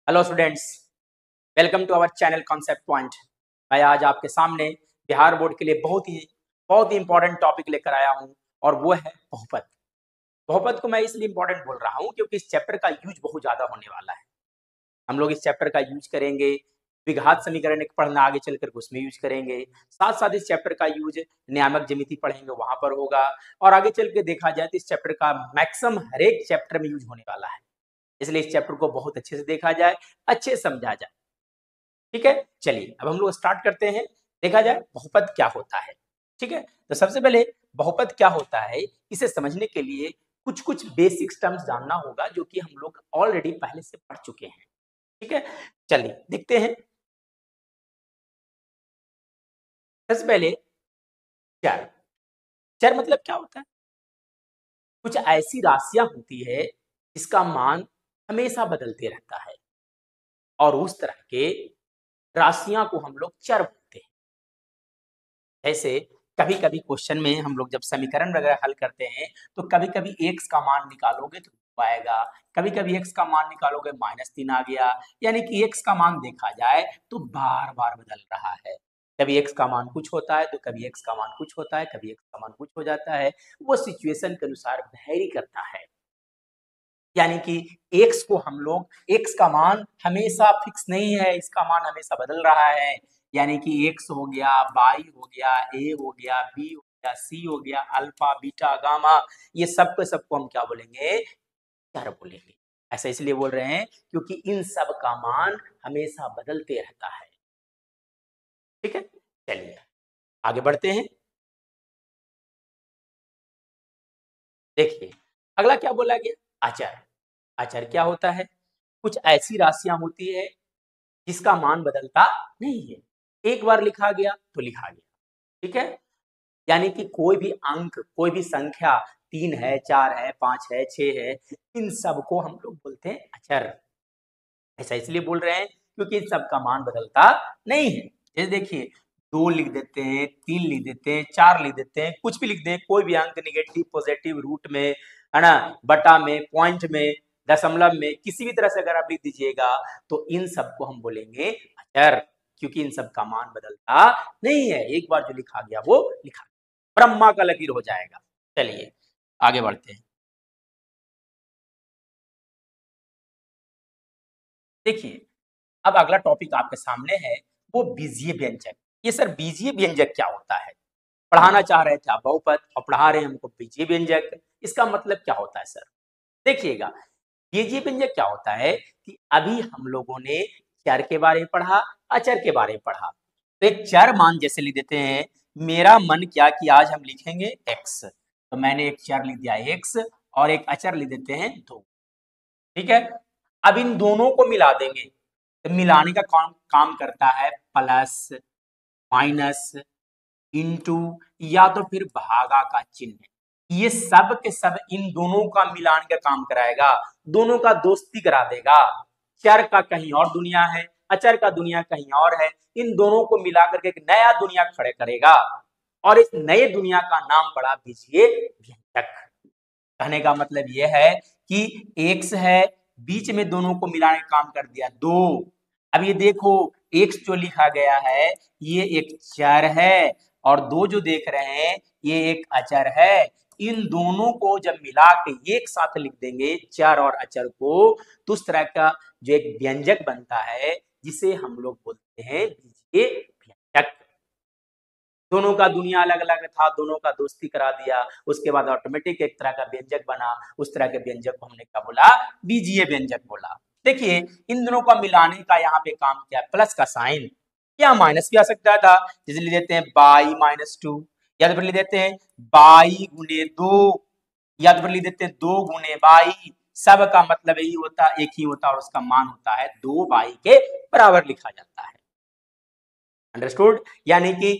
Hello students, welcome to our channel Concept Point. मैं आज आपके सामने बिहार बोर्ड के लिए बहुत ही इंपॉर्टेंट टॉपिक लेकर आया हूं और वो है बहुपद। बहुपद को मैं इसलिए इंपॉर्टेंट बोल रहा हूं क्योंकि इस चैप्टर का यूज बहुत ज़्यादा होने वाला है। हम लोग इस चैप्टर का यूज करेंगे, द्विघात समीकरण पढ़ना आगे चलकर उसमें यूज करेंगे, साथ साथ इस चैप्टर का यूज नियामक ज्यामिति पढ़ेंगे वहां पर होगा, और आगे चल के देखा जाए तो इस चैप्टर का मैक्सिमम हर एक चैप्टर में यूज होने वाला है। इसलिए इस चैप्टर को बहुत अच्छे से देखा जाए, अच्छे से समझा जाए। ठीक है, चलिए अब हम लोग स्टार्ट करते हैं। देखा जाए बहुपद क्या होता है। ठीक है, तो सबसे पहले बहुपद क्या होता है इसे समझने के लिए कुछ कुछ बेसिक टर्म्स जानना होगा जो कि हम लोग ऑलरेडी पहले से पढ़ चुके हैं। ठीक है, चलिए देखते हैं। सबसे पहले चर। चर मतलब क्या होता है? कुछ ऐसी राशियां होती है जिसका मान हमेशा बदलते रहता है और उस तरह के राशियां को हम लोग चर बोलते हैं। ऐसे कभी कभी क्वेश्चन में हम लोग जब समीकरण वगैरह हल करते हैं तो कभी कभी एक्स का मान निकालोगे तो 2 आएगा, कभी कभी एक्स का मान निकालोगे -3 आ गया। यानी कि एक्स का मान देखा जाए तो बार बार बदल रहा है। कभी एक्स का मान कुछ होता है तो कभी एक्स का मान कुछ होता है, कभी एक्स का मान कुछ हो जाता है। वो सिचुएशन के अनुसार वेरी करता है। यानी कि एक्स को हम लोग, एक्स का मान हमेशा फिक्स नहीं है, इसका मान हमेशा बदल रहा है। यानी कि एक्स हो गया, वाई हो गया, ए हो गया, बी हो गया, सी हो गया, अल्फा बीटा गामा, ये सब के सबको हम क्या बोलेंगे? चर बोलेंगे। ऐसा इसलिए बोल रहे हैं क्योंकि इन सब का मान हमेशा बदलते रहता है। ठीक है, चलिए आगे बढ़ते हैं। देखिए अगला क्या बोला गया? अचर। अचर क्या होता है? कुछ ऐसी राशियां होती है जिसका मान बदलता नहीं है। एक बार लिखा गया तो लिखा गया। ठीक है, यानी कि कोई भी अंक, कोई भी संख्या 3 है, 4 है, 5 है, 6 है, इन सबको हम लोग बोलते हैं अचर। ऐसा इसलिए बोल रहे हैं क्योंकि इन सब का मान बदलता नहीं है। जैसे देखिए 2 लिख देते हैं, 3 लिख देते हैं, 4 लिख देते हैं, कुछ भी लिख दें, कोई भी अंक निगेटिव पॉजिटिव रूट में, है ना, बटा में, पॉइंट में, दशमलव में, किसी भी तरह से अगर आप लिख दीजिएगा तो इन सबको हम बोलेंगे अचर, क्योंकि इन सब का मान बदलता नहीं है। एक बार जो लिखा गया वो लिखा, ब्रह्मा का लकीर हो जाएगा। चलिए आगे बढ़ते हैं। देखिए अब अगला टॉपिक आपके सामने है वो बीजीय व्यंजक। ये सर बीजीय व्यंजक क्या होता है? पढ़ाना चाह रहे थे आप बहुपद और पढ़ा रहे हैं हमको बीजीय व्यंजक। इसका मतलब क्या होता है सर? देखिएगा बीजीय व्यंजक क्या होता है कि अभी हम लोगों ने चर के बारे में पढ़ा, अचर के बारे में पढ़ा। तो एक चर मान जैसे लिख देते हैं, मेरा मन क्या कि आज हम लिखेंगे एक्स, तो मैंने एक चर लिख दिया एक्स और एक अचर लिख देते हैं 2। ठीक है, अब इन दोनों को मिला देंगे तो मिलाने का काम करता है प्लस, माइनस, इंटू या तो फिर भागा का चिन्ह। ये सब के सब इन दोनों का मिलान का काम कराएगा, दोनों का दोस्ती करा देगा। चर का कहीं और दुनिया है, अचर का दुनिया कहीं और है, इन दोनों को मिलाकर के एक नया दुनिया खड़े करेगा और इस नए दुनिया का नाम पड़ा बीजीय व्यंजक। कहने का मतलब यह है कि एक्स है, बीच में दोनों को मिलाने का काम कर दिया 2। अब ये देखो एक्स जो लिखा गया है ये एक चर है और 2 जो देख रहे हैं ये एक अचर है। इन दोनों को जब मिला के एक साथ लिख देंगे चर और अचर को, तो उस तरह का जो एक व्यंजक बनता है जिसे हम लोग बोलते हैं बीजीय व्यंजक। दोनों का दुनिया अलग अलग था, दोनों का दोस्ती करा दिया, उसके बाद ऑटोमेटिक एक तरह का व्यंजक बना। उस तरह के व्यंजक को हमने क्या बोला? बीजीय व्यंजक बोला। देखिए इन दोनों का मिलाने का यहाँ पे काम किया, प्लस का साइन, या माइनस भी आ सकता था, जैसे लिख देते हैं बाई -2, या तो फिर लिख देते हैं बाई गुने 2, या तो फिर लिख देते हैं 2 गुने बाई। सब का मतलब यही होता, एक ही होता और उसका मान होता है 2 बाई के बराबर लिखा जाता है। अंडरस्टूड? यानी कि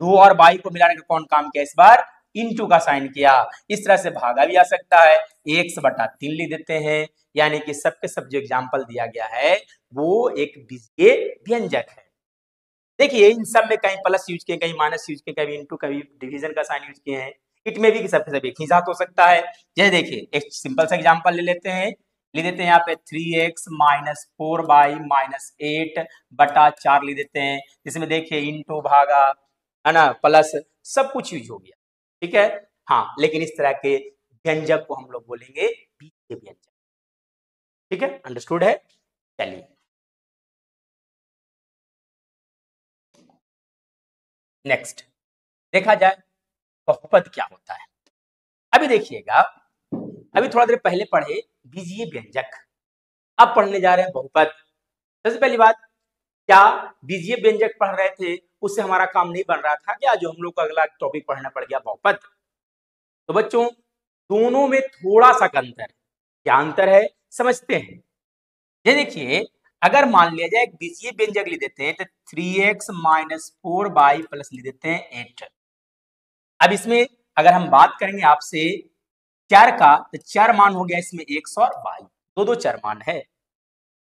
2 और 22 को मिलाने का कौन काम किया? इस बार इनटू का साइन किया। इस तरह से भागा भी आ सकता है, 1/3 लिख देते हैं। यानी कि सब के सब जो एग्जाम्पल दिया गया है वो एक बीजीय व्यंजक है। देखिए इन सब में कहीं प्लस यूज किए, कहीं माइनस यूज किए, कभी इनटू, कभी डिवीजन का साइन यूज किए हैं। इट में भी सब के सब एक ही साथ हो सकता है। जैसे देखिए एक सिंपल सा एग्जाम्पल ले लेते हैं, लिख देते हैं यहाँ पे 3x माइनस 4y माइनस 8 बटा 4 लिख देते हैं। इसमें देखिए इंटू भागा है ना प्लस सब कुछ यूज हो गया, ठीक है। हाँ, लेकिन इस तरह के व्यंजक को हम लोग बोलेंगे बीजीय व्यंजक, ठीक है, अंडरस्टूड है। चलिए नेक्स्ट देखा जाए बहुपद क्या होता है। अभी देखिएगा, अभी थोड़ा देर पहले पढ़े बीजीय व्यंजक, अब पढ़ने जा रहे हैं बहुपद। सबसे पहली बात, क्या बीजीय व्यंजक पढ़ रहे थे उससे हमारा काम नहीं बन रहा था क्या, जो हम लोग को अगला टॉपिक पढ़ना पड़ गया बहुपद। तो बच्चों दोनों में थोड़ा सा अंतर है। क्या अंतर है समझते हैं। ये देखिए, अगर मान लिया जाए एक बीजीय व्यंजक लिख देते हैं तो 3x माइनस 4y प्लस लिख देते हैं 8। अब इसमें अगर हम बात करेंगे आपसे चर का, तो चर मान हो गया इसमें x और y, दो चर मान है।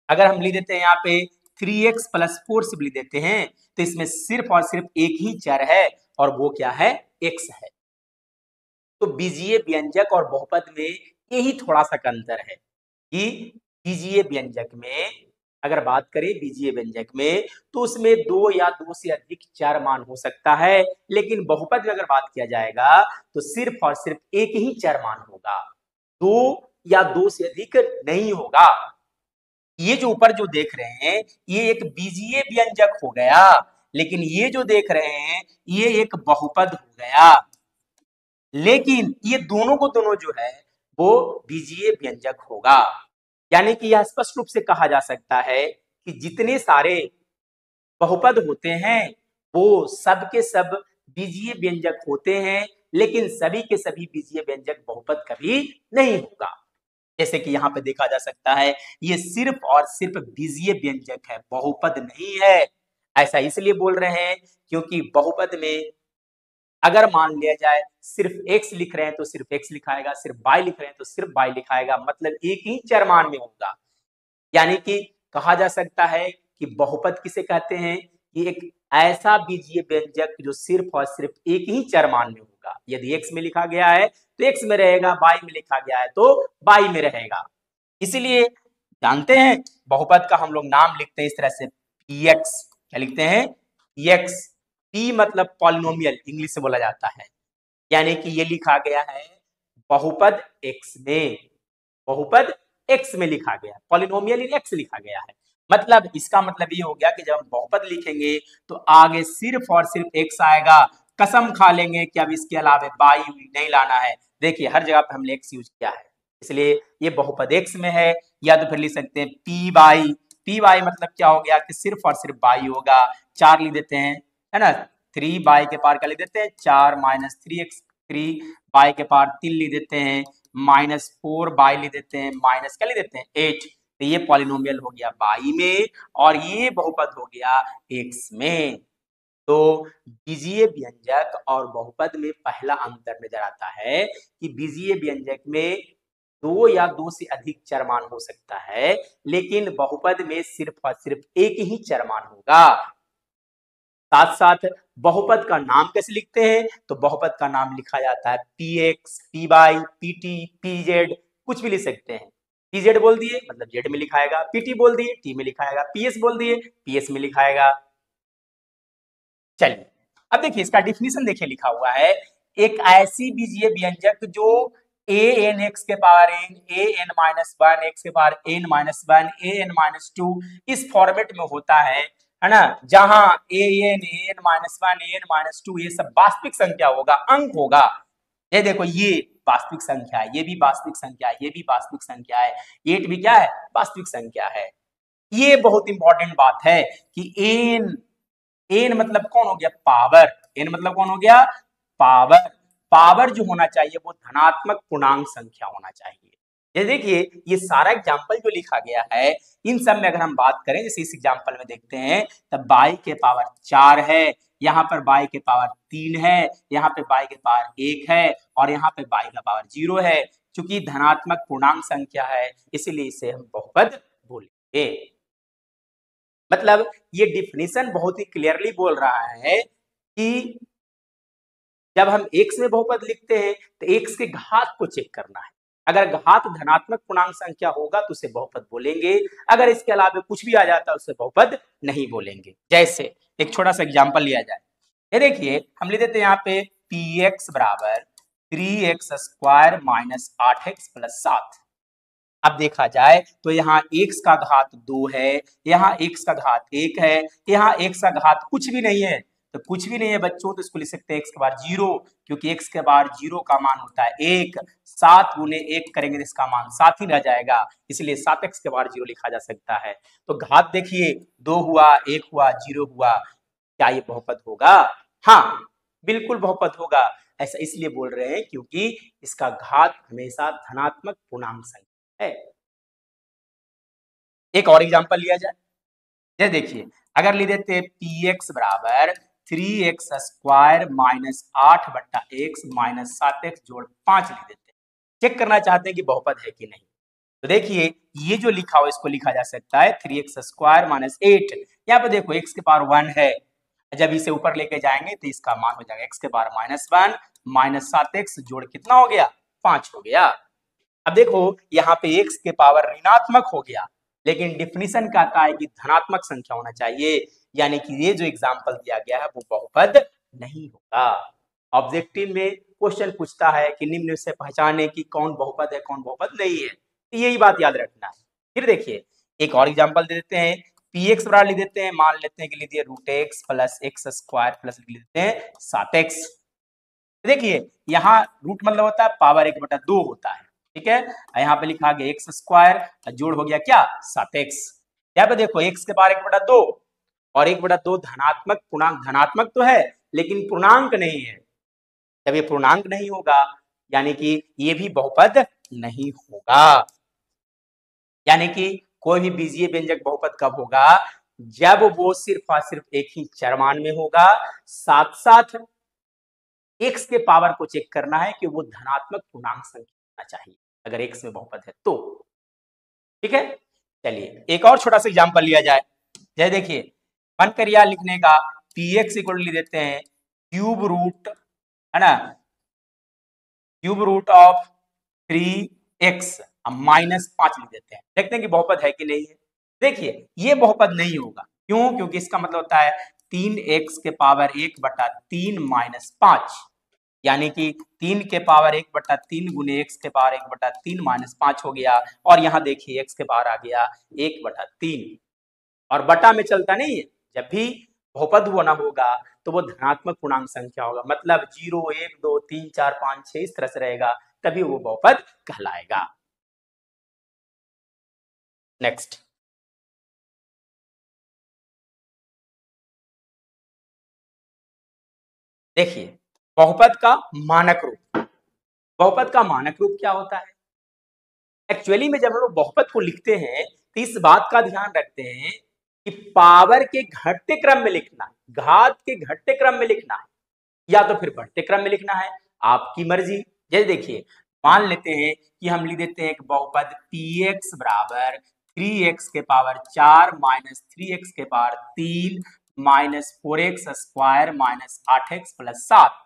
अगर हम लिख देते हैं यहाँ पे 3x प्लस 4 से लिख देते हैं तो इसमें सिर्फ और सिर्फ एक ही चर है और वो क्या है, x है। तो बीजीय व्यंजक और बहुपद में यही थोड़ा सा अंतर है कि बीजीय व्यंजक में अगर बात करें बीजीय व्यंजक में तो उसमें दो या दो से अधिक चर मान हो सकता है, लेकिन बहुपद में अगर बात किया जाएगा तो सिर्फ और सिर्फ एक ही चर मान होगा, दो या दो से अधिक नहीं होगा। ये जो ऊपर जो देख रहे हैं ये एक बीजीय व्यंजक हो गया, लेकिन ये जो देख रहे हैं ये एक बहुपद हो गया। लेकिन ये दोनों को दोनों जो है वो बीजीय व्यंजक होगा। यानी कि यह स्पष्ट रूप से कहा जा सकता है कि जितने सारे बहुपद होते हैं वो सब के सब बीजीय व्यंजक होते हैं, लेकिन सभी के सभी बीजीय व्यंजक बहुपद कभी नहीं होगा। जैसे कि यहाँ पे देखा जा सकता है ये सिर्फ और सिर्फ बीजीय व्यंजक है, बहुपद नहीं है। ऐसा इसलिए बोल रहे हैं क्योंकि बहुपद में अगर मान लिया जाए सिर्फ x लिख रहे हैं तो सिर्फ x लिखाएगा, सिर्फ y लिख रहे हैं तो सिर्फ y लिखाएगा, मतलब एक ही चर मान में होगा। यानी कि कहा जा सकता है कि बहुपद किसे कहते हैं, कि एक ऐसा बीजीय व्यंजक जो सिर्फ और सिर्फ एक ही चर मान में होगा। यदि x में लिखा गया है तो x में रहेगा, y में लिखा गया है तो y में रहेगा। इसीलिए जानते हैं बहुपद का हम लोग नाम लिखते हैं इस तरह से px, क्या लिखते हैं px, p मतलब पॉलिनोमियल इंग्लिश से बोला जाता है। यानी कि ये लिखा गया है बहुपद x में, बहुपद x में लिखा गया, पॉलिनोमियल इन x लिखा गया है। मतलब इसका मतलब ये हो गया कि जब हम बहुपद लिखेंगे तो आगे सिर्फ और सिर्फ x आएगा। कसम खा लेंगे कि अब इसके अलावा y नहीं लाना है। देखिए हर जगह पे हमने x यूज किया है, इसलिए ये बहुपद x में है। या तो फिर लिख सकते हैं py मतलब क्या हो गया कि सिर्फ और सिर्फ y होगा। 4 लिख देते हैं, है ना, 3y के पार क्या लिख देते हैं 4 माइनस 3x, 3y के पार 3 लिख देते हैं, माइनस 4y लिख देते हैं, माइनस क्या लिख देते हैं 8। तो ये पॉलिनोमियल हो गया y में और ये बहुपद हो गया x में। तो बीजीय व्यंजक और बहुपद में पहला अंतर नजर आता है कि बीजीय व्यंजक में दो या दो से अधिक चर मान हो सकता है, लेकिन बहुपद में सिर्फ और सिर्फ एक ही चर मान होगा। साथ साथ बहुपद का नाम कैसे लिखते हैं, तो बहुपद का नाम लिखा जाता है px, py, pt, pz, कुछ भी लिख सकते हैं। pz बोल दिए मतलब z में लिखाएगा, pt बोल दिए t में लिखाएगा, ps बोल दिए ps में लिखाएगा। चलिए अब देखिए इसका डिफिनीशन देखिए लिखा हुआ है, एक ऐसी बीजीय व्यंजक जो an x के power n, an minus 1 x के power n minus 1, an minus 2 इस फॉर्मेट में होता है ना, जहां an माइनस 1, an माइनस 2 ये सब वास्तविक संख्या होगा, अंक होगा। ये देखो ये वास्तविक संख्या है, ये भी वास्तविक संख्या है, ये भी वास्तविक संख्या है, 8 भी क्या है वास्तविक संख्या है। ये बहुत इंपॉर्टेंट बात है कि एन मतलब कौन हो गया पावर, एन मतलब कौन हो गया पावर। पावर जो होना चाहिए वो धनात्मक पूर्णांक संख्या होना चाहिए। ये देखिए ये सारा एग्जांपल जो लिखा गया है इन सब में अगर हम बात करें, जैसे इस एग्जांपल में देखते हैं तब y के पावर 4 है, यहाँ पर y के पावर 3 है, यहाँ पे y के पावर 1 है और यहाँ पे y का पावर 0 है। चूंकि धनात्मक पूर्णांक संख्या है इसलिए इसे हम बहुपद बोलेंगे। मतलब ये डिफिनीशन बहुत ही क्लियरली बोल रहा है कि जब हम x में बहुपद लिखते हैं तो x के घात को चेक करना है। अगर घात धनात्मक पूर्णांक संख्या होगा तो उसे बहुपद बोलेंगे, अगर इसके अलावा कुछ भी आ जाता है उसे बहुपद नहीं बोलेंगे। जैसे एक छोटा सा एग्जांपल लिया जाए, ये देखिए हम लिख देते हैं यहाँ पे px बराबर 3x² माइनस 8x प्लस 7। अब देखा जाए तो यहाँ x का घात 2 है, यहाँ x का घात 1 है, यहाँ x का घात कुछ भी नहीं है। तो कुछ भी नहीं है बच्चों, तो इसको लिख सकते हैं x के बार 0, क्योंकि x के बार 0 का मान होता है 1। 7 गुने 1 करेंगे तो इसका मान 7 ही रह जाएगा, इसलिए 7x के बार 0 लिखा जा सकता है। तो घात देखिए 2 हुआ, 1 हुआ, 0 हुआ, क्या ये बहुपद होगा? हाँ, बिल्कुल बहुपद होगा। ऐसा इसलिए बोल रहे हैं क्योंकि इसका घात हमेशा धनात्मक पूर्णांक संख्या है। एक और एग्जांपल लिया जाए, ये देखिए अगर ले देते px बराबर 3x² माइनस 8 बट्टा x माइनस 7x जोड़ 5 लिख देते हैं, चेक करना चाहते हैं कि बहुपद है कि नहीं। तो देखिए ये जो लिखा हुआ इसको लिखा जा सकता है 3x² माइनस 8। यहाँ पे देखो x के पावर 1 है, जब इसे ऊपर लेके जाएंगे तो इसका मान हो जाएगा x के पावर -1 माइनस 7x जोड़ कितना हो गया? 5 हो गया। अब देखो यहाँ पे x के पावर ऋणात्मक हो गया, लेकिन डिफिनीशन कहता है कि धनात्मक संख्या होना चाहिए, यानी कि ये जो एग्जाम्पल दिया गया है वो बहुपद नहीं होगा। ऑब्जेक्टिव में क्वेश्चन पूछता है कि निम्न से पहचाने कि कौन बहुपद है कौन बहुपद नहीं है, तो यही बात याद रखना है। फिर देखिए एक और एग्जाम्पल दे देते हैं, px बराबर लिख देते हैं, मान लेते हैं कि लिख दिए √x प्लस x² प्लस लिख देते हैं 7x। देखिए यहाँ रूट मतलब होता है पावर 1/2 होता है, ठीक है। यहाँ पे लिखा गया x² जोड़ हो गया क्या? 7x। यहाँ पे देखो x के पावर 1/2 और 1/2 धनात्मक पूर्णांक, धनात्मक तो है लेकिन पूर्णांक नहीं है। जब ये पूर्णांक नहीं होगा यानी कि ये भी बहुपद नहीं होगा। यानी कि कोई भी बीजीय व्यंजक बहुपद कब होगा? जब वो सिर्फ और सिर्फ एक ही चरमान में होगा, साथ साथ x के पावर को चेक करना है कि वो धनात्मक पूर्णांक संख्या होना चाहिए, अगर x में बहुपद है तो, ठीक है। चलिए एक और छोटा सा एग्जांपल लिया जाए, जैसे देखिए मन करिया लिखने का px इक्वल लिख देते हैं क्यूब रूट, है ना, cube root of 3x minus 5 लिख देते हैं, देखते हैं कि बहुपद है कि नहीं है। देखिए ये बहुपद नहीं होगा, क्यों? क्योंकि इसका मतलब होता है 3x के पावर 1/3 माइनस 5, यानी कि 3 के पावर 1/3 गुने x के पावर 1/3 माइनस 5 हो गया, और यहाँ देखिए x के पावर आ गया 1/3, और बटा में चलता नहीं है, जब भी बहुपद होना होगा तो वो धनात्मक पूर्णांक संख्या होगा, मतलब 0 1 2 3 4 5 6 इस तरह से रहेगा, तभी वो बहुपद कहलाएगा। नेक्स्ट, देखिए बहुपद का मानक रूप। बहुपद का मानक रूप क्या होता है? एक्चुअली में जब हम लोग बहुपद को लिखते हैं तो इस बात का ध्यान रखते हैं कि पावर के घटते क्रम में लिखना है, घात के घटते क्रम में लिखना है, या तो फिर बढ़ते क्रम में लिखना है, आपकी मर्जी। जैसे देखिए मान लेते हैं कि हम लिख देते हैं एक बहुपद px बराबर 3x के पावर 4 माइनस 3x के power 3 minus 4x² minus 8x plus 7।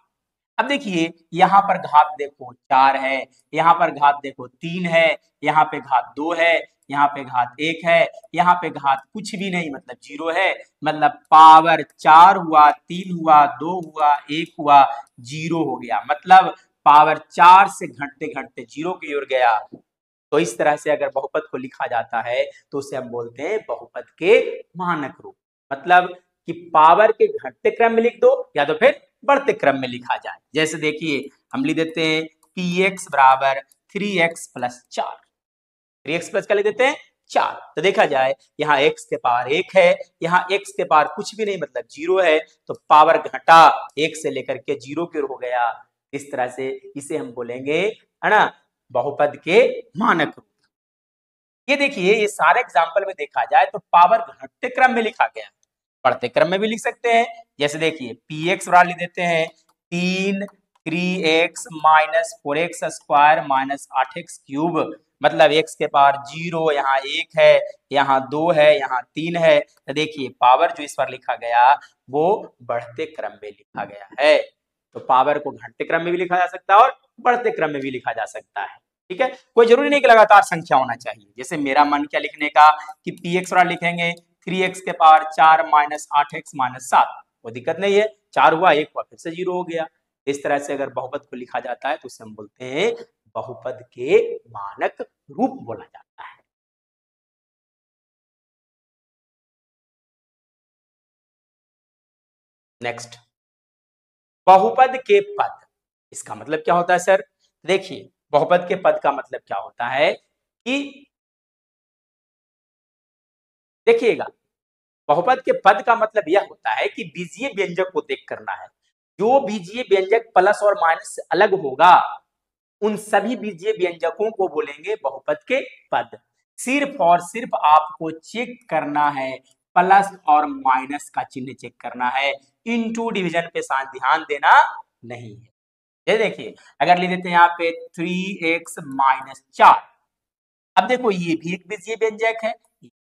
अब देखिए यहाँ पर घात देखो 4 है, यहाँ पर घात देखो 3 है, यहाँ पे घात 2 है, यहाँ पे घात 1 है, यहाँ पे घात कुछ भी नहीं मतलब 0 है, मतलब पावर 4 हुआ, 3 हुआ, 2 हुआ, 1 हुआ, 0 हो गया, मतलब पावर 4 से घटते घटते 0 की ओर गया। तो इस तरह से अगर बहुपद को लिखा जाता है तो उसे हम बोलते हैं बहुपद के मानक रूप, मतलब कि पावर के घटते क्रम में लिख दो या तो फिर बढ़ते क्रम में लिखा जाए। जैसे देखिए हम लिख देते हैं px बराबर 3x प्लस 4, 3x प्लस क्या लिख देते हैं 4। तो देखा जाए यहाँ x के पावर 1 है, यहाँ x के पावर कुछ भी नहीं मतलब 0 है, तो पावर घटा 1 से लेकर के 0 की ओर हो गया। इस तरह से इसे हम बोलेंगे, है ना, बहुपद के मानक रूप। ये देखिए ये सारे एग्जाम्पल में देखा जाए तो पावर घटते क्रम में लिखा गया, बढ़ते क्रम में भी लिख सकते हैं। जैसे देखिए px बराबर लिख देते हैं 3 3x minus 4x² minus 8x cube, मतलब x के पावर 0, यहाँ 1 है, यहाँ 2 है, यहाँ 3 है। तो देखिए पावर जो इस पर लिखा गया वो बढ़ते क्रम में लिखा गया है, तो पावर को घटते क्रम में भी लिखा जा सकता है और बढ़ते क्रम में भी लिखा जा सकता है। ठीक है, कोई जरूरी नहीं कि लगातार संख्या होना चाहिए। जैसे मेरा मन क्या लिखने का कि px वाला लिखेंगे 3x के पावर 4 माइनस 8x माइनस 7, कोई दिक्कत नहीं है, 4 हुआ, 1 हुआ, फिर से 0 हो गया। इस तरह से अगर बहुपद को लिखा जाता है तो उसे हम बोलते हैं बहुपद के मानक रूप बोला जाता है। नेक्स्ट, बहुपद के पद, इसका मतलब क्या होता है सर? देखिए, बहुपद के पद का मतलब क्या होता है कि देखिएगा, बहुपद के पद का मतलब यह होता है कि बीजीय व्यंजक को देख करना है। जो बीजीय व्यंजक प्लस और माइनस से अलग होगा उन सभी बीजीय व्यंजकों को बोलेंगे बहुपद के पद। सिर्फ और सिर्फ आपको चेक करना है, प्लस और माइनस का चिन्ह चेक करना है, इनटू डिवीजन पे ध्यान देना नहीं है। ये देखिए, अगर लिख देते हैं यहाँ पे 3x माइनस 4, अब देखो ये भी एक बीजीय व्यंजक है,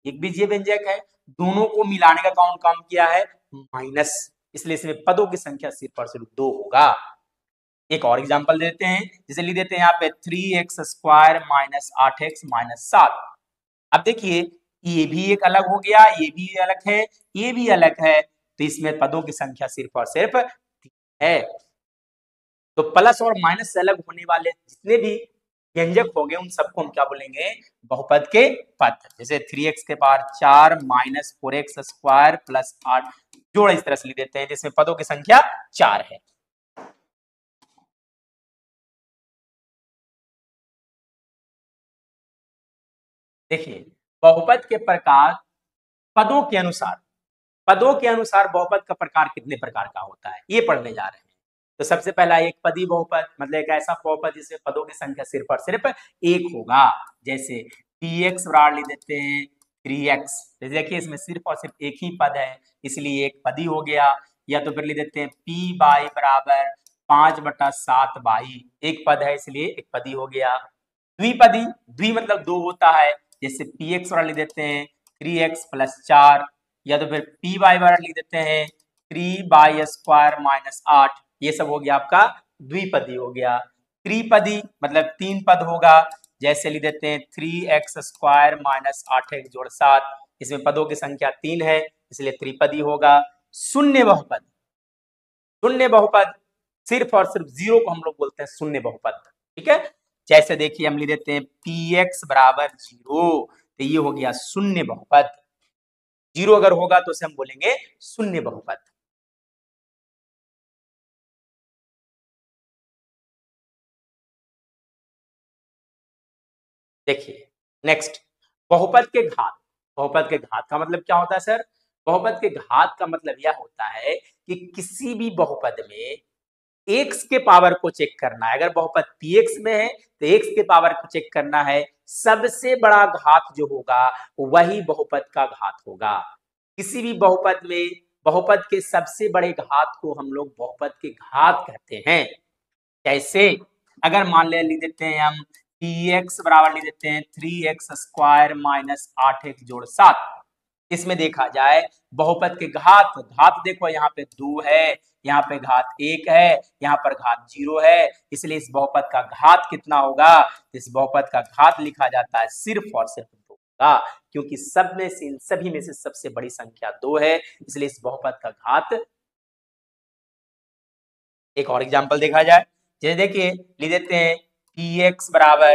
एक बीजीय व्यंजक है, दोनों को मिलाने का कौन काम किया है? माइनस, इसलिए इसमें पदों की संख्या सिर्फ और सिर्फ 2 होगा। एक और एग्जांपल देते हैं, जैसे लिख देते हैं यहाँ पे 3x square minus 8x minus 7। अब देखिए, ये भी एक अलग हो गया, ये भी अलग है, ये भी अलग है, तो इसमें पदों की संख्या सिर्फ और सिर्फ 3 है। तो प्लस और माइनस से अलग होने वाले जितने भी व्यंजक होंगे उन सबको हम क्या बोलेंगे? बहुपद के पद। जैसे 3x के power 4 minus 4x square plus 8, जोड़ इस तरह से लिख देते हैं जिसमें पदों की संख्या 4 है। देखिए, बहुपद के प्रकार पदों के अनुसार, पदों के अनुसार बहुपद का प्रकार कितने प्रकार का होता है ये पढ़ने जा रहे हैं। तो सबसे पहला एक पदी बहुपद, मतलब एक ऐसा बहुपद जिसमें पदों की संख्या सिर्फ और सिर्फ 1 होगा। जैसे px बराबर लिख देते हैं 3x, देखिए इसमें सिर्फ और सिर्फ एक ही पद है इसलिए एक पदी हो गया। या तो फिर लिख देते हैं p बाई बराबर 5/7y, एक पद है इसलिए एक पदी हो गया। द्विपदी, द्वि मतलब 2 होता है, जैसे px वाला लिख देते हैं 3x प्लस 4, या तो फिर py वाला लिख देते हैं 3y स्क्वायर माइनस 8, ये सब हो गया आपका द्विपदी हो गया। त्रिपदी मतलब 3 पद होगा, जैसे लिख देते हैं 3x स्क्वायर माइनस 8x जोड़ 7, इसमें पदों की संख्या 3 है इसलिए त्रिपदी होगा। शून्य बहुपद, शून्य बहुपद सिर्फ और सिर्फ 0 को हम लोग बोलते हैं शून्य बहुपद, ठीक है। जैसे देखिए हम लिख देते हैं px बराबर 0, तो ये हो गया शून्य बहुपद। 0 अगर होगा तो उसे हम बोलेंगे शून्य बहुपद। देखिए नेक्स्ट, बहुपद के घात। बहुपद के घात का मतलब क्या होता है सर? बहुपद के घात का मतलब यह होता है कि किसी भी बहुपद में x के पावर को चेक करना है। अगर बहुपद px में है तो x के पावर को चेक करना है, सबसे बड़ा घात जो होगा वही बहुपद का घात होगा। किसी भी बहुपद में बहुपद के सबसे बड़े घात को हम लोग बहुपद के घात कहते हैं। कैसे? अगर मान ले लिख देते हैं हम px बराबर लिख देते हैं 3x स्क्वायर माइनस 8x जोड़ 7, इसमें देखा जाए बहुपद के घात, घात देखो यहाँ पे 2 है, यहाँ पे घात 1 है, यहाँ पर घात 0 है, इसलिए इस बहुपद का घात कितना होगा? इस बहुपद का घात लिखा जाता है सिर्फ और सिर्फ 2 का, क्योंकि सब में से इन सभी में से सबसे बड़ी संख्या 2 है, इसलिए इस बहुपद का घात। एक और एग्जांपल देखा जाए, जैसे देखिए लिख देते हैं px बराबर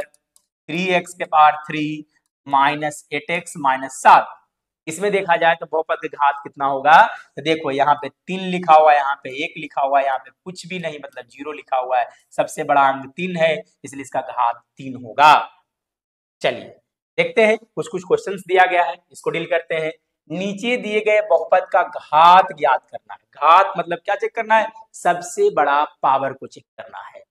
3x के पावर 3 माइनस 8x माइनस 7, इसमें देखा जाए तो बहुपद का घात कितना होगा? तो देखो यहाँ पे 3 लिखा हुआ है, यहाँ पे 1 लिखा हुआ है, यहाँ पे कुछ भी नहीं मतलब 0 लिखा हुआ है, सबसे बड़ा अंक 3 है इसलिए इसका घात 3 होगा। चलिए देखते हैं, कुछ कुछ क्वेश्चंस दिया गया है, इसको डील करते हैं। नीचे दिए गए बहुपद का घात ज्ञात करना है। घात मतलब क्या चेक करना है? सबसे बड़ा पावर को चेक करना है।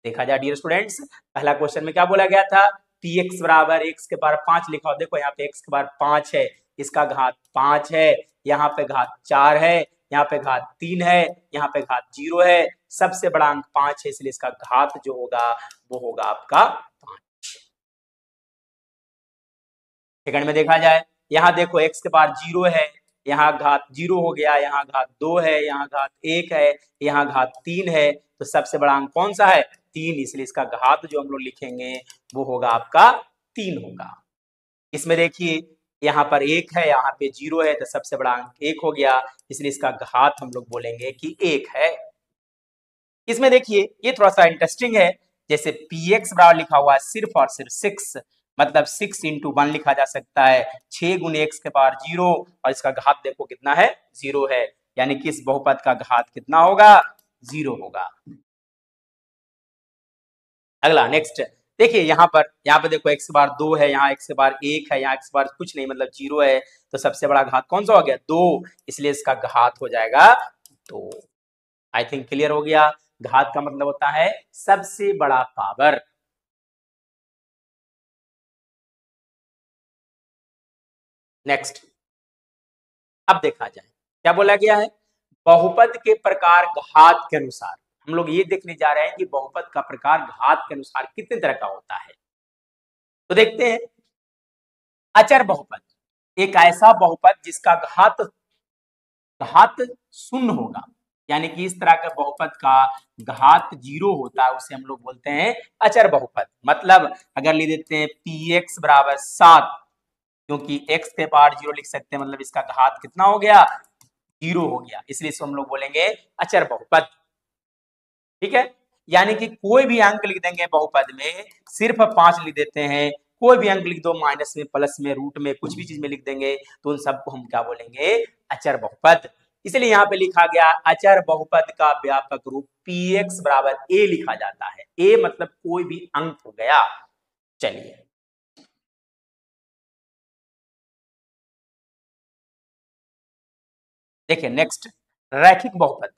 देखा जाए डियर स्टूडेंट्स, पहला क्वेश्चन में क्या बोला गया था? px बराबर x के पावर 5 लिखा हो, देखो यहाँ पे x के पावर 5 है, इसका घात 5 है, यहाँ पे घात 4 है, यहाँ पे घात 3 है, यहाँ पे घात 0 है, सबसे बड़ा अंक 5 है इसलिए इसका घात जो होगा वो होगा आपका 5। सेकंड में देखा जाए, यहाँ देखो x के पावर 0 है, यहाँ घात 0 हो गया, यहाँ घात 2 है, यहाँ घात 1 है, यहाँ घात 3 है, तो सबसे बड़ा अंक कौन सा है? 3, इसलिए इसका घात जो हम लोग लिखेंगे वो होगा आपका 3 होगा। इसमें देखिए यहाँ पर 1 है, यहाँ पे 0 है, तो सबसे बड़ा अंक 1 हो गया, इसलिए इसका घात हम लोग बोलेंगे कि 1 है। इसमें देखिए ये थोड़ा सा इंटरेस्टिंग है, जैसे px बराबर लिखा हुआ है सिर्फ और सिर्फ 6, मतलब 6 इंटू 1 लिखा जा सकता है, 6 गुने x के पावर 0, और इसका घात देखो कितना है, 0 है, यानी कि इस बहुपद का घात कितना होगा, 0 होगा। अगला नेक्स्ट देखिए यहाँ पर देखो x बार 2 है, यहाँ x बार 1 है, यहाँ x बार कुछ नहीं मतलब 0 है, तो सबसे बड़ा घात कौन सा हो गया, 2, इसलिए इसका घात हो जाएगा 2। आई थिंक क्लियर हो गया। घात का मतलब होता है सबसे बड़ा पावर। नेक्स्ट अब देखा जाए क्या बोला गया है, बहुपद के प्रकार घात के अनुसार। हम लोग ये देखने जा रहे हैं कि बहुपद का प्रकार घात के अनुसार कितने तरह का होता है। तो देखते हैं अचर बहुपद, एक ऐसा बहुपद जिसका घात शून्य होगा, यानी कि इस तरह के बहुपद का घात 0 होता है, उसे हम लोग बोलते हैं अचर बहुपद। मतलब अगर ले देते हैं px बराबर 7, क्योंकि x के पावर 0 लिख सकते हैं, मतलब इसका घात कितना हो गया, 0 हो गया, इसलिए इसको हम लोग बोलेंगे अचर बहुपद। ठीक है, यानी कि कोई भी अंक लिख देंगे बहुपद में, सिर्फ 5 लिख देते हैं, कोई भी अंक लिख दो, माइनस में, प्लस में, रूट में, कुछ भी चीज में लिख देंगे, तो उन सबको हम क्या बोलेंगे, अचर बहुपद। इसलिए यहाँ पे लिखा गया अचर बहुपद का व्यापक रूप px बराबर a लिखा जाता है। a मतलब कोई भी अंक हो गया। चलिए देखिए नेक्स्ट, रैखिक बहुपद।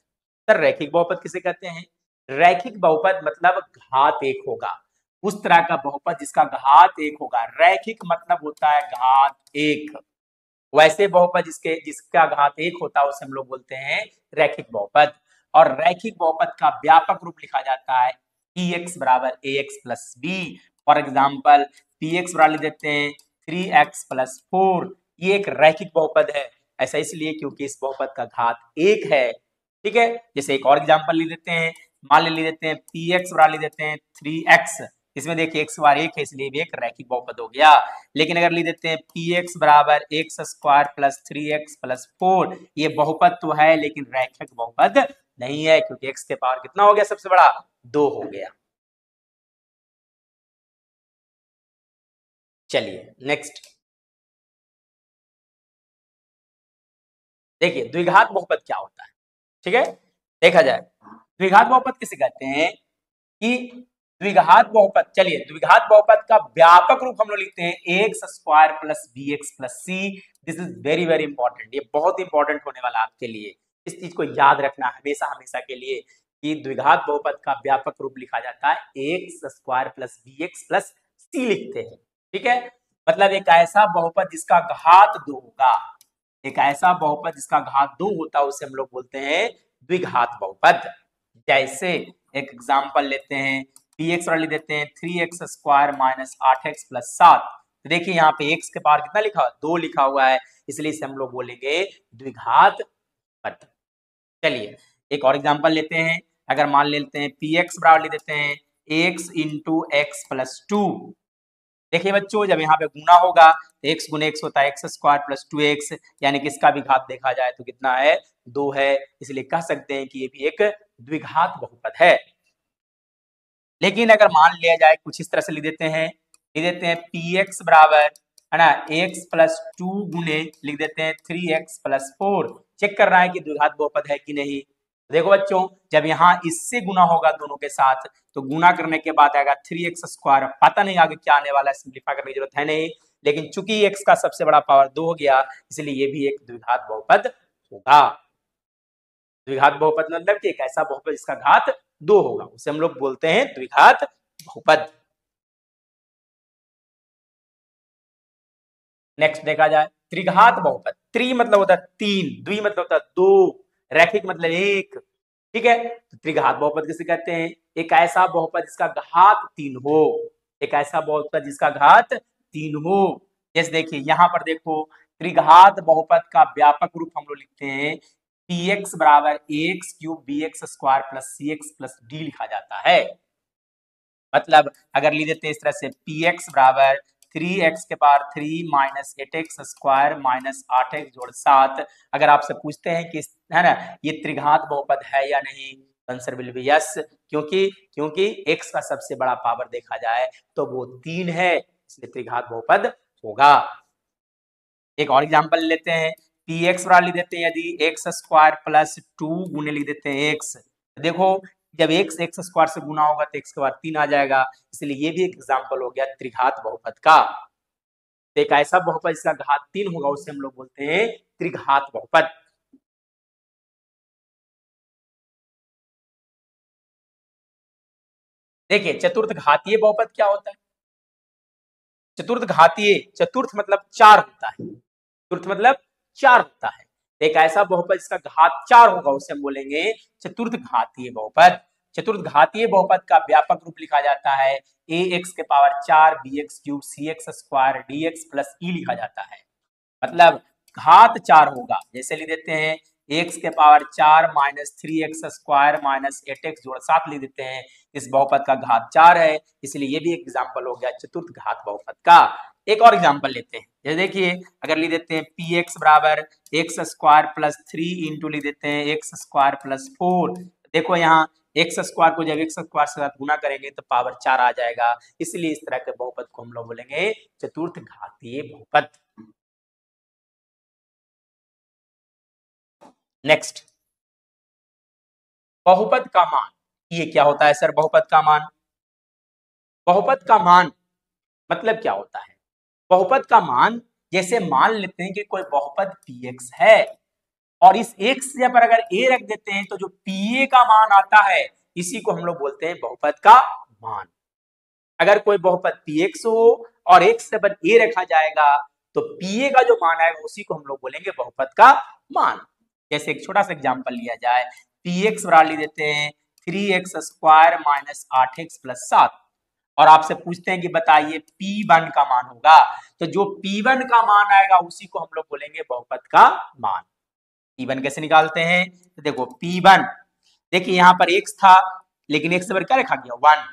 सर रैखिक बहुपद किसे कहते हैं, रैखिक बहुपद मतलब घात 1 होगा, उस तरह का बहुपद जिसका घात 1 होगा। रैखिक मतलब होता है घात 1, वैसे बहुपद जिसका घात 1 होता है उसे हम लोग बोलते हैं रैखिक बहुपद। और रैखिक बहुपद का व्यापक रूप लिखा जाता है px बराबर ax plus b। For example px बराबर लिख देते हैं 3x प्लस 4, ये एक रैखिक बहुपद है। ऐसा इसलिए क्योंकि इस बहुपद का घात 1 है। ठीक है, जैसे एक और एग्जाम्पल लिख देते हैं, मान ले लेते हैं px बराबर लिख देते हैं 3x, इसमें देखिए x बार 1 है, इसलिए भी एक रैखिक बहुपद हो गया। लेकिन अगर लिख देते हैं px बराबर x square plus 3x plus 4, ये बहुपद तो है लेकिन रैखिक बहुपद नहीं है, क्योंकि x के पावर कितना हो गया, सबसे बड़ा 2 हो गया। चलिए नेक्स्ट देखिए द्विघात बहुपद क्या होता है। ठीक है, देखा जाए द्विघात बहुपद किसे कहते हैं कि द्विघात बहुपद, चलिए द्विघात बहुपद का व्यापक रूप हम लोग लिखते हैं X square plus B X plus C. This is very very important, ये बहुत इंपॉर्टेंट होने वाला आपके लिए, इस चीज को याद रखना हमेशा हमेशा के लिए कि द्विघात बहुपद का व्यापक रूप लिखा जाता है X square plus B X plus C लिखते हैं। ठीक है, मतलब एक ऐसा बहुपद जिसका घात 2 होगा, एक ऐसा बहुपद जिसका घात 2 होता है उसे हम लोग बोलते हैं द्विघात बहुपद। जैसे एक एग्जांपल लेते हैं, px वाली देते हैं 3x square minus 8x plus 7। तो देखिए यहाँ पे x के पावर कितना लिखा हुआ, 2 लिखा हुआ है, इसलिए इसे हम लोग बोलेंगे द्विघात पद। चलिए एक और एग्जांपल लेते हैं, अगर मान लेते हैं px बराबर ले देते हैं x इंटू एक्स प्लस 2। देखिए बच्चों जब यहाँ पे गुना होगा तो x गुने x होता है एक्स स्क्वायर प्लस 2x, यानी कि इसका भी घात देखा जाए तो कितना है, 2 है, इसलिए कह सकते हैं कि ये भी एक द्विघात बहुपद है। लेकिन अगर मान लिया जाए कुछ इस तरह से लिख देते हैं, px बराबर है ना x प्लस 2 गुने लिख देते हैं 3x प्लस 4, चेक कर रहा है कि द्विघात बहुपद है कि नहीं। देखो बच्चों जब यहाँ इससे गुना होगा दोनों के साथ तो गुना करने के बाद आएगा 3x स्क्वायर, पता नहीं आगे क्या आने वाला है, सिंप्लीफाई करने की जरूरत है नहीं, लेकिन चूंकि x का सबसे बड़ा पावर 2 हो गया इसलिए ये भी एक द्विघात बहुपद होगा। द्विघात बहुपद मतलब कि एक ऐसा बहुपद जिसका घात 2 होगा, उसे हम लोग बोलते हैं द्विघात बहुपद। नेक्स्ट देखा जाए त्रिघात बहुपद। त्रि मतलब होता है 3, द्वि मतलब होता है 2, रैखिक मतलब 1। ठीक है, तो त्रिघात बहुपद किसे कहते हैं, एक ऐसा बहुपद जिसका घात 3 हो, एक ऐसा बहुपद जिसका घात 3 हो। जैसे देखिए यहाँ पर देखो त्रिघात बहुपद का व्यापक रूप हम लोग लिखते हैं px बराबर ax cube bx square plus cx plus d लिखा जाता है। मतलब अगर लिख देते हैं इस तरह से पी एक्स बराबर 3x के power 3 minus 8x square minus 8x जोड़ 7। अगर आपसे पूछते हैं कि है ना ये त्रिघात बहुपद है या नहीं, आंसर विल बी यस, क्योंकि x का सबसे बड़ा पावर देखा जाए तो वो 3 है, इसलिए त्रिघात बहुपद होगा। एक और एग्जांपल लेते हैं, पी एक्स बराबर लिख देते हैं यदि एक्स स्क्वायर प्लस 2 गुने लिख देते हैं एक्स। देखो जब एक्स एक्स स्क्वायर से गुना होगा तो एक्स के बाद 3 आ जाएगा, इसलिए ये भी एक एग्जांपल हो गया त्रिघात बहुपद का। तो एक ऐसा बहुपद जिसका घात 3 होगा उसे हम लोग बोलते हैं त्रिघात बहुपद। देखिए चतुर्थ घातीय बहुपद क्या होता है? चतुर्थ घातीय, चतुर्थ मतलब 4 होता है, चतुर्थ मतलब 4 होता है। एक ऐसा बहुपद जिसका घात 4 होगा उसे हम बोलेंगे चतुर्थ घातीय बहुपद। चतुर्थ घातीय बहुपद का व्यापक रूप लिखा जाता है ए एक्स के power 4 B X cube C X square D X plus E लिखा जाता है। मतलब घात 4 होगा, जैसे लिख देते हैं एक्स के power 4 minus 3x square minus 8x जोड़ 7 लिख देते हैं, इस बहुपद का घात 4 है, इसलिए ये भी एक एग्जाम्पल हो गया चतुर्थ घात बहुपद का। एक और एग्जाम्पल लेते हैं, जैसे देखिए अगर लिख देते हैं पी एक्स बराबर एक्स स्क्वायर प्लस 3 इंटू लिख देते हैं एक्स स्क्वायर प्लस 4। देखो यहाँ एक्स स्क्वायर को जब एक्स स्क्वायर से गुना करेंगे तो पावर 4 आ जाएगा, इसलिए इस तरह के बहुपद को हम लोग बोलेंगे चतुर्थ घातीय बहुपद। नेक्स्ट, बहुपद का मान, ये क्या होता है सर बहुपद का मान? बहुपद का मान मतलब क्या होता है? बहुपद का मान, जैसे मान लेते हैं कि कोई बहुपद px है और इस x पर अगर a रख देते हैं तो जो pa का मान आता है इसी को हम लोग बोलते हैं बहुपद का मान। अगर कोई बहुपद px हो और x पर a रखा जाएगा तो pa का जो मान आएगा उसी को हम लोग बोलेंगे बहुपद का मान। जैसे एक छोटा सा एग्जांपल लिया जाए, px बराबर लिख देते हैं 3x square minus 8x plus 7 और आपसे पूछते हैं कि बताइए P1 का मान होगा, तो जो P1 का मान आएगा उसी को हम लोग बोलेंगे बहुपद का मान। P1 कैसे निकालते हैं? तो देखो P1, देखिए यहाँ पर x था लेकिन x पर क्या रखा गया 1,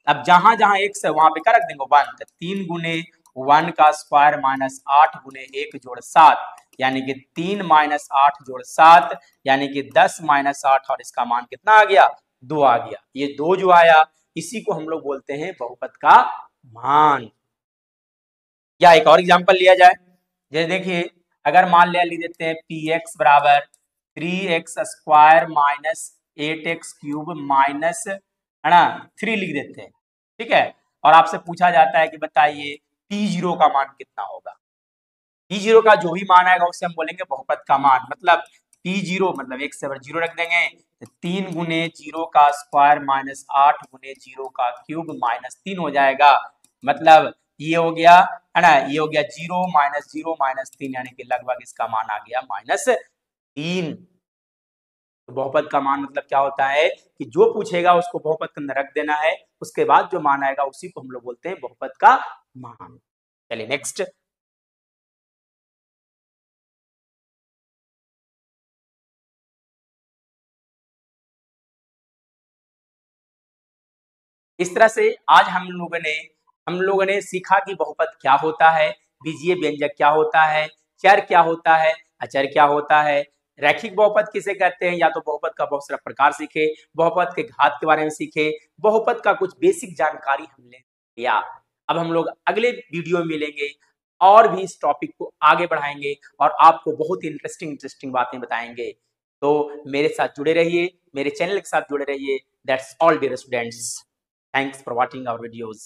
अब जहां जहां x है वहां पे क्या रख देंगे 1, तो 3 गुने 1 का स्क्वायर माइनस 8 गुने 1 जोड़ 7 यानी कि 3 माइनस 8 जोड़ 7 यानी कि 10 माइनस 8 और इसका मान कितना आ गया 2 आ गया। ये 2 जो आया इसी को हम लोग बोलते हैं बहुपद का मान। या एक और एग्जांपल लिया जाए, जैसे देखिए अगर मान लिया लिख देते हैं पी एक्स बराबर 3x square minus 8x cube minus है ना 3 लिख देते हैं, ठीक है, और आपसे पूछा जाता है कि बताइए P0 का मान कितना होगा। P0 का जो भी मान आएगा उसे हम बोलेंगे बहुपद का मान। मतलब P0 मतलब एक से जीरो रख देंगे तो 3 गुने 0 का स्क्वायर माइनस 8 गुने 0 का क्यूब माइनस 3 हो जाएगा। मतलब ये हो गया है ना, ये हो गया 0 माइनस 3 यानी कि लगभग इसका मान आ गया -3। तो बहुपद का मान मतलब क्या होता है कि जो पूछेगा उसको बहुपद के अंदर रख देना है, उसके बाद जो मान आएगा उसी को हम लोग बोलते हैं बहुपद का मान। चलिए नेक्स्ट, इस तरह से आज हम लोगों ने सीखा कि बहुपद क्या होता है, बीजीय व्यंजक क्या होता है, चर क्या होता है, अचर क्या होता है, रैखिक बहुपद किसे कहते हैं, या तो बहुपद का बहुत सारा प्रकार सीखे, बहुपद के घात के बारे में सीखे, बहुपद का कुछ बेसिक जानकारी हमने लिया। अब हम लोग अगले वीडियो में मिलेंगे और भी इस टॉपिक को आगे बढ़ाएंगे और आपको बहुत ही इंटरेस्टिंग बातें बताएंगे। तो मेरे साथ जुड़े रहिए, मेरे चैनल के साथ जुड़े रहिए। That's all dear students. Thanks for watching our videos.